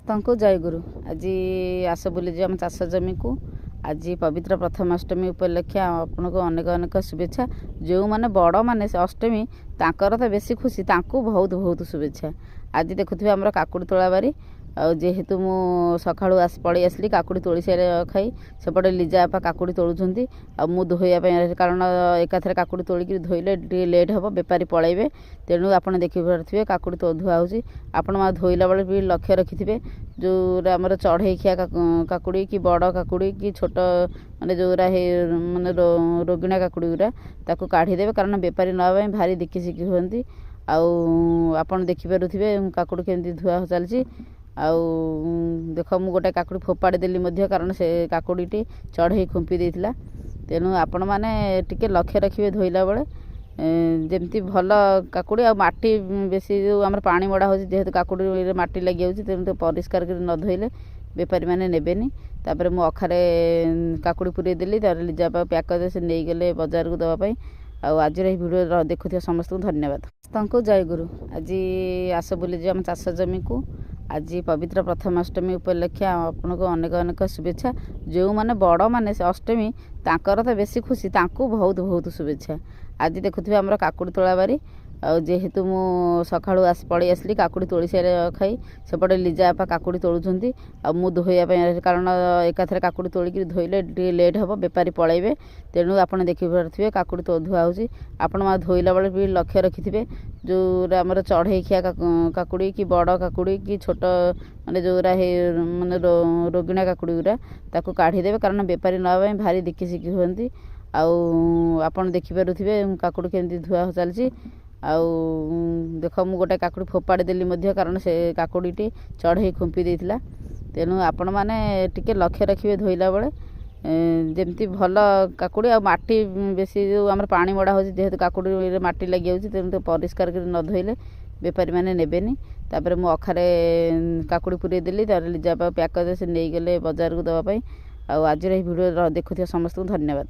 ତାଙ୍କୁ ଜୟଗୁରୁ। ଆଜି ଆସ ବୁଲିଯିବା ଆମ ଚାଷ ଜମିକୁ। ଆଜି ପବିତ୍ର ପ୍ରଥମାଷ୍ଟମୀ ଉପଲକ୍ଷେ ଆପଣଙ୍କୁ ଅନେକ ଅନେକ ଶୁଭେଚ୍ଛା। ଯେଉଁମାନେ ବଡ଼ମାନେ ସେ ଅଷ୍ଟମୀ ତାଙ୍କର ତ ବେଶୀ ଖୁସି, ତାଙ୍କୁ ବହୁତ ବହୁତ ଶୁଭେଚ୍ଛା। ଆଜି ଦେଖୁଥିବେ ଆମର କାକୁଡ଼ି ତୋଳା ବାରି। ଆଉ ଯେହେତୁ ମୁଁ ସକାଳୁ ପଳେଇ ଆସିଲି କାକୁଡ଼ି ତୋଳି ସାରିବା ଖାଇ, ସେପଟେ ଲିଜା ବାପା କାକୁଡ଼ି ତୋଳୁଛନ୍ତି। ଆଉ ମୁଁ ଧୋଇବା ପାଇଁ, କାରଣ ଏକାଥରେ କାକୁଡ଼ି ତୋଳିକି ଧୋଇଲେ ଟିକେ ଲେଟ୍ ହେବ, ବେପାରୀ ପଳାଇବେ। ତେଣୁ ଆପଣ ଦେଖିପାରୁଥିବେ କାକୁଡ଼ି ଧୁଆ ହେଉଛି। ଆପଣ ଧୋଇଲା ବେଳେ ବି ଲକ୍ଷ୍ୟ ରଖିଥିବେ, ଯେଉଁରା ଆମର ଚଢ଼େଇଖିଆ କାକୁଡ଼ି କି ବଡ଼ କାକୁଡ଼ି କି ଛୋଟ, ମାନେ ଯେଉଁରା ମାନେ ରୋଗିଣା କାକୁଡ଼ି ଗୁଡ଼ା, ତାକୁ କାଢ଼ିଦେବେ, କାରଣ ବେପାରୀ ନେବା ପାଇଁ ଭାରି ଦିକିସିକି ହୁଅନ୍ତି। ଆଉ ଆପଣ ଦେଖିପାରୁଥିବେ କାକୁଡ଼ି କେମିତି ଧୁଆ ଚାଲିଛି। ଆଉ ଦେଖ, ମୁଁ ଗୋଟେ କାକୁଡ଼ି ଫୋପାଡ଼ି ଦେଲି ମଧ୍ୟ, କାରଣ ସେ କାକୁଡ଼ିଟି ଚଢ଼େଇ ଖୁମ୍ପି ଦେଇଥିଲା। ତେଣୁ ଆପଣମାନେ ଟିକେ ଲକ୍ଷ୍ୟ ରଖିବେ ଧୋଇଲା ବେଳେ, ଯେମିତି ଭଲ କାକୁଡ଼ି। ଆଉ ମାଟି ବେଶୀ ଯେଉଁ ଆମର ପାଣି ମଡ଼ା ହେଉଛି, ଯେହେତୁ କାକୁଡ଼ିରେ ମାଟି ଲାଗିଯାଉଛି, ତେଣୁ ତ ପରିଷ୍କାର କରି ନ ଧୋଇଲେ ବେପାରୀମାନେ ନେବେନି। ତାପରେ ମୁଁ ଅଖାରେ କାକୁଡ଼ି ପୁରେଇ ଦେଲି, ତାପରେ ଲିଜା ବାପା ପ୍ୟାକ୍ କରିଦେଲେ, ସେ ନେଇଗଲେ ବଜାରକୁ ଦେବା ପାଇଁ। ଆଉ ଆଜିର ଏହି ଭିଡ଼ିଓ ଦେଖୁଥିବା ସମସ୍ତଙ୍କୁ ଧନ୍ୟବାଦ। ତାଙ୍କୁ ଜୟଗୁରୁ। ଆଜି ଆସ ବୁଲିଯିବା ଆମ ଚାଷ ଜମିକୁ। ଆଜି ପବିତ୍ର ପ୍ରଥମାଷ୍ଟମୀ ଉପଲକ୍ଷେ ଆପଣଙ୍କୁ ଅନେକ ଅନେକ ଶୁଭେଚ୍ଛା। ଯେଉଁମାନେ ବଡ଼ମାନେ ସେ ଅଷ୍ଟମୀ ତାଙ୍କର ତ ବେଶୀ ଖୁସି, ତାଙ୍କୁ ବହୁତ ବହୁତ ଶୁଭେଚ୍ଛା। ଆଜି ଦେଖୁଥିବେ ଆମର କାକୁଡ଼ି ତୋଳା ବାରି। ଆଉ ଯେହେତୁ ମୁଁ ସକାଳୁ ପଳେଇ ଆସିଲି କାକୁଡ଼ି ତୋଳି ସାରିବା ଖାଇ, ସେପଟେ ଲିଜା ବାପା କାକୁଡ଼ି ତୋଳୁଛନ୍ତି। ଆଉ ମୁଁ ଧୋଇବା ପାଇଁ, କାରଣ ଏକାଥରେ କାକୁଡ଼ି ତୋଳିକି ଧୋଇଲେ ଟିକେ ଲେଟ୍ ହେବ, ବେପାରୀ ପଳାଇବେ। ତେଣୁ ଆପଣ ଦେଖିପାରୁଥିବେ କାକୁଡ଼ି ଧୁଆ ହେଉଛି। ଆପଣ ଧୋଇଲା ବେଳେ ବି ଲକ୍ଷ୍ୟ ରଖିଥିବେ, ଯେଉଁରା ଆମର ଚଢ଼େଇଖିଆ କାକୁଡ଼ି କି ବଡ଼ କାକୁଡ଼ି କି ଛୋଟ, ମାନେ ଯେଉଁରା ମାନେ ରୋଗିଣା କାକୁଡ଼ି ଗୁଡ଼ା, ତାକୁ କାଢ଼ିଦେବେ, କାରଣ ବେପାରୀ ନେବା ପାଇଁ ଭାରି ଦିକିସିକି ହୁଅନ୍ତି। ଆଉ ଆପଣ ଦେଖିପାରୁଥିବେ କାକୁଡ଼ି କେମିତି ଧୁଆ ଚାଲିଛି। ଆଉ ଦେଖ, ମୁଁ ଗୋଟେ କାକୁଡ଼ି ଫୋପାଡ଼ି ଦେଲି ମଧ୍ୟ, କାରଣ ସେ କାକୁଡ଼ିଟି ଚଢ଼େଇ ଖୁମ୍ପି ଦେଇଥିଲା। ତେଣୁ ଆପଣମାନେ ଟିକେ ଲକ୍ଷ୍ୟ ରଖିବେ ଧୋଇଲା ବେଳେ, ଯେମିତି ଭଲ କାକୁଡ଼ି। ଆଉ ମାଟି ବେଶୀ ଯେଉଁ ଆମର ପାଣି ମଡ଼ା ହେଉଛି, ଯେହେତୁ କାକୁଡ଼ିରେ ମାଟି ଲାଗିଯାଉଛି, ତେଣୁ ତ ପରିଷ୍କାର କରି ନ ଧୋଇଲେ ବେପାରୀମାନେ ନେବେନି। ତାପରେ ମୁଁ ଅଖାରେ କାକୁଡ଼ି ପୁରେଇ ଦେଲି, ତାପରେ ଲିଜା ବାପା ପ୍ୟାକ୍ କରିଦେଲେ, ସେ ନେଇଗଲେ ବଜାରକୁ ଦେବା ପାଇଁ। ଆଉ ଆଜିର ଏହି ଭିଡ଼ିଓ ଦେଖୁଥିବା ସମସ୍ତଙ୍କୁ ଧନ୍ୟବାଦ।